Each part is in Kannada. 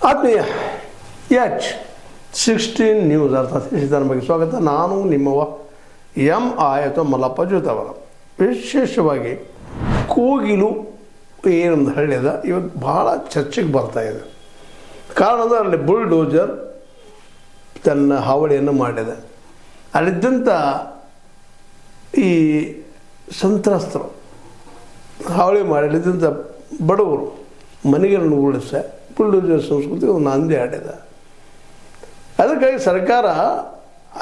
ಆತ್ಮೀಯ H16 ನ್ಯೂಸ್ ಅರ್ಥಾತ್ ಸಿದ್ಧಾಂತ ಸ್ವಾಗತ. ನಾನು ನಿಮ್ಮವ MI ಅಥವಾ ಮಲ್ಲಪ್ಪ ಜೋತವರ. ವಿಶೇಷವಾಗಿ ಕೋಗಿಲು ಏನೊಂದು ಹಳ್ಳಿದ ಇವತ್ತು ಭಾಳ ಚರ್ಚೆಗೆ ಬರ್ತಾಯಿದೆ. ಕಾರಣ ಅಂದರೆ ಅಲ್ಲಿ ಬುಲ್ಡೋಜರ್ ತನ್ನ ಹಾವಳಿಯನ್ನು ಮಾಡಿದೆ. ಅಲ್ಲಿದ್ದಂಥ ಈ ಸಂತ್ರಸ್ತರು ಹಾವಳಿ ಮಾಡಿ ಅಲ್ಲಿದ್ದಂಥ ಬಡವರು ಮನೆಗಳನ್ನು ಉಳಿಸ ಬುಲ್ಡೋಜರ್ ಸಂಸ್ಕೃತಿ ಒಂದು ನಾಂದಿ ಆಡಿದ. ಅದಕ್ಕಾಗಿ ಸರ್ಕಾರ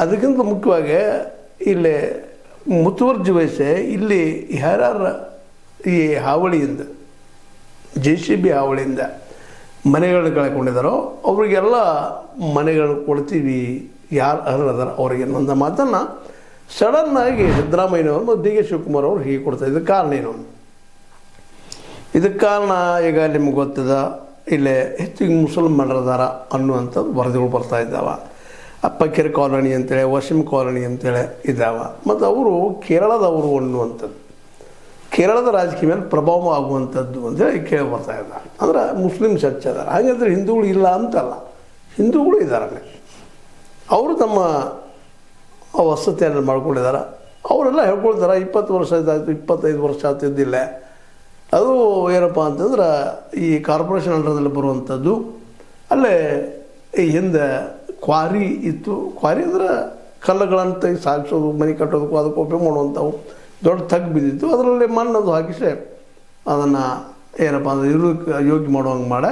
ಅದಕ್ಕಿಂತ ಮುಖ್ಯವಾಗಿ ಇಲ್ಲಿ ಮುತುವರ್ಜಿ ವಹಿಸಿ ಇಲ್ಲಿ ಯಾರ್ಯಾರ ಈ ಹಾವಳಿಯಿಂದ JCB ಹಾವಳಿಯಿಂದ ಮನೆಗಳನ್ನ ಕಳ್ಕೊಂಡಿದ್ದಾರೋ ಅವರಿಗೆಲ್ಲ ಮನೆಗಳನ್ನು ಕೊಡ್ತೀವಿ, ಯಾರು ಅರ್ಹರದಾರ ಅವರಿಗೆ ಅನ್ನೋ ಮಾತನ್ನು ಸಡನ್ನಾಗಿ ಸಿದ್ದರಾಮಯ್ಯನವರು ಮತ್ತು DK ಶಿವಕುಮಾರ್ ಅವರು ಹೀಗೆ ಕೊಡ್ತಾರೆ. ಇದಕ್ಕೆ ಕಾರಣ ಏನು? ಇದಕ್ಕೆ ಕಾರಣ ಈಗ ನಿಮ್ಗೆ ಗೊತ್ತದ, ಇಲ್ಲೇ ಹೆಚ್ಚಿಗೆ ಮುಸಲ್ಮಾನರದಾರ ಅನ್ನುವಂಥದ್ದು ವರದಿಗಳು ಬರ್ತಾ ಇದ್ದಾವೆ. ಅಪ್ಪಕೆರೆ ಕಾಲೋನಿ ಅಂತೇಳಿ, ವಶಿಮ್ ಕಾಲೋನಿ ಅಂತೇಳಿ ಇದ್ದಾವೆ. ಮತ್ತು ಅವರು ಕೇರಳದವರು ಅನ್ನುವಂಥದ್ದು, ಕೇರಳದ ರಾಜಕೀಯ ಮೇಲೆ ಪ್ರಭಾವ ಆಗುವಂಥದ್ದು ಅಂತೇಳಿ ಕೇಳಿ ಬರ್ತಾ ಇದ್ದಾರೆ. ಅಂದ್ರೆ ಮುಸ್ಲಿಮ್ಸ್ ಹೆಚ್ಚದಾರೆ. ಹಾಗಂದ್ರೆ ಹಿಂದೂಗಳು ಇಲ್ಲ ಅಂತಲ್ಲ, ಹಿಂದೂಗಳು ಇದ್ದಾರೆ. ಅವರು ತಮ್ಮ ವಸತಿಯನ್ನು ಮಾಡ್ಕೊಂಡಿದ್ದಾರೆ. ಅವರೆಲ್ಲ ಹೇಳ್ಕೊಳ್ತಾರೆ 20 ವರ್ಷ ಆಯಿತು, 25 ವರ್ಷ ಆಗ್ತಿದ್ದಿಲ್ಲ. ಅದು ಏನಪ್ಪ ಅಂತಂದ್ರೆ ಈ ಕಾರ್ಪೊರೇಷನ್ ಅಂಡರ್ದಲ್ಲಿ ಬರುವಂಥದ್ದು. ಅಲ್ಲೇ ಈ ಹಿಂದೆ ಕ್ವಾರಿ ಇತ್ತು. ಕ್ವಾರಿ ಅಂದ್ರೆ ಕಲ್ಲುಗಳನ್ನು ತೆಗೆದು ಸಾಗಿಸೋದು, ಮನೆ ಕಟ್ಟೋದಕ್ಕೂ ಅದಕ್ಕೆ ಉಪಯೋಗ ಮಾಡುವಂಥವು ದೊಡ್ಡ ತಗ್ಗು ಬಿದ್ದಿತ್ತು. ಅದರಲ್ಲಿ ಮಣ್ಣದು ಹಾಕಿಸಿ ಅದನ್ನು ಏನಪ್ಪ ಅಂದರೆ ಇರೋಕ್ಕೆ ಯೋಗ್ಯ ಮಾಡುವಂಗೆ ಮಾಡಿ